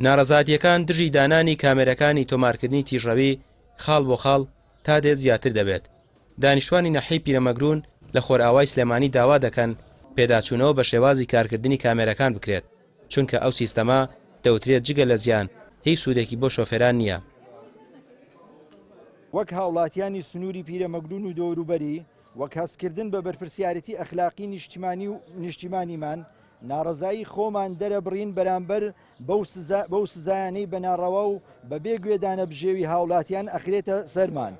ناڕەزایەتیەکان دژی دانانی کامێرەکانی تۆمارکردنی تیژەوی خاڵ بۆ خاڵ تا دێت زیاتر دەبێت. دانیشتوانی ناحیەی پیرەمەگرون لە خۆرئاوای سلێمانی داوا دەکەن پێداچوونەوە بە شێوازی کارکردنی کامێرەکان بکرێت، چونکە ئەو سیستەما دەوترێت جگە لە زیان هیچ سوودێکی بۆ شۆفێران نییە. وەک هاوڵاتیانی سنووری پیرەمەگرون و دەوروبەری، وەک هەستکردن بە بەرپرسیارەتی ئەخلاقی نیشتیمانیمان، ناڕەزایی خۆمان دەرەبڕین بەرامبەر بەو سزایانەی بەناڕەوا و بەبێ گوێدانە بژێوی هاوڵاتیان ئەخرێتە سەرمان.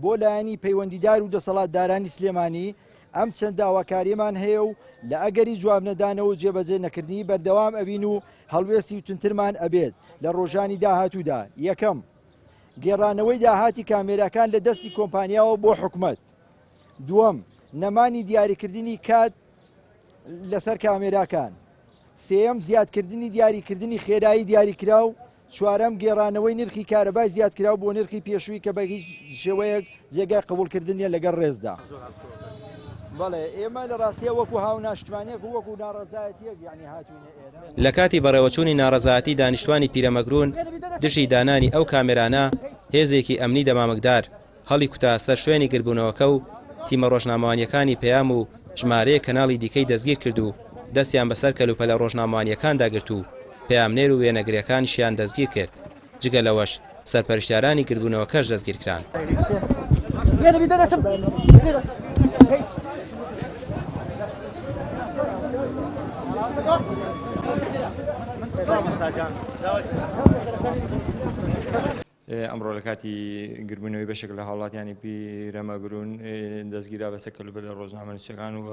بۆ لایەنی پەیوەندیدار و دەسەڵاتدارانی سلێمانی ئەم چەند داواکاریمان هەیە و لە ئەگەری جواب نەدانەوە جێبەجێ نەکردنی بەردەوام ئەبین و هەڵوێستی و تونترمان ئەبێت لە ڕۆژانی داهاتوودا. یەکەم، گێڕانەوەی داهاتی کامێراکان لە دەستی کۆمپانیاوە بۆ حکوومەت. دووەم، نەمانی دیاریکردنی کات لەسەر کامێراکان. سێەم، زیادکردنی دیاریکردنی خێرایی دیاریکرا و چوارەم، گێڕانەوەی نرخی کارەبای زیادکرا بۆ نرخی پێشووی کە بە هیچ شێوەیەک جێگای قبولکردنیە لەگەڵ ڕێزدا. بەڵێ ئێمە لە ڕاستیە وەکو هاو ناشتوانێک و وەکو ناڕەزایەتیەک یعنی هاتوونە ئێرە. لە کاتی بەڕێوەچوونی ناڕەزایەتی دانیشتوانی پیرەمەگرون دژی دانانی ئەو کامێرانە هێزێکی ئەمنی دەمامکدار هەڵی کوتاسەر شوێنی گربوونەوەکە و تیمە ڕۆژنامەوانیەکانی پەیام و ژمارەیە کەناڵی دیکەی دەستگیر کرد و دەستیان بەسەر کەلوپەلە ڕۆژنامەوانیەکاندا گرت و پەیامنێر و وێنەگرەکانیشیان دەستگیر کرد. جگە لەوەش سەرپەرشتیارانی گربوونەوەکەش دەستگیر کران. ئەمڕۆ لە کاتی گربوونەوەی بەشێک لە هاوڵاتیانی پیرەمەگرون دەستگیرا بە سەرکەلوپەلە لە ڕۆژنامە نووسەکان و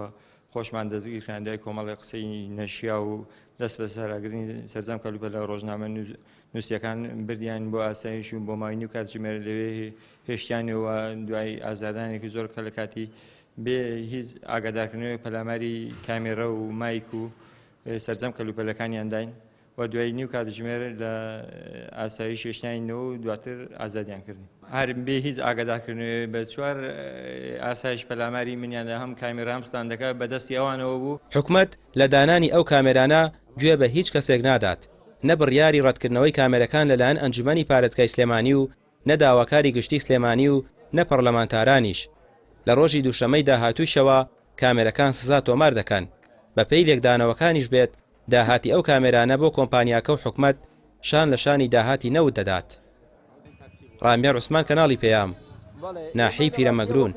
خۆشمان دەستگیرکران دوای کۆمەڵی قسەی نەشیا و دەست بە سەراگرنی سەرجەم کەلوپەلە ڕۆژنامە نووسیەکان بردیان بۆ ئاسایش و بۆ ماوەی کاتژمێر لەوێ هێشتیانەوە دوای ئازادانێکی زۆر کە لە کاتی بێ هیچ ئاگادارکردنەوەی پەلاماری کامێرە و مایک و سەرجەم کەلوپەلەکانیان داین و دوای نیو کاتژمێر لە ئاسایش هێشتیانەوە و دواتر ئازادیان کردن. هەر بێ هیچ ئاگادارکردنەوەی بە چوار ئاسایش پەلاماری منیان لە هەم کامێرە هەم ستاندەکە بەدەستی ئەوانەوە بوو. حکوومەت لە دانانی ئەو کامێرانە گوێ بە هیچ کەسێک نادات، نە بڕیاری ڕەتکردنەوەی کامێرەکان لەلایەن ئەنجومەنی پارێزگای سلێمانی و نە داواکاری گشتی سلێمانی و نە پەرلەمانتارانیش. لە ڕۆژی دووشەمەی داهاتووشەوە کامێرەکان سزا تۆمار دەکەن، بە پێی لێکدانەوەکانیش بێت داهاتی ئەو کامێرانە بۆ کۆمپانیاکە و حکوومەت شان لە شانی داهاتی نەوت دەدات. ڕامبیار عوسمان، کەناڵی پەیام، ناحیەی پیرەمەگرون.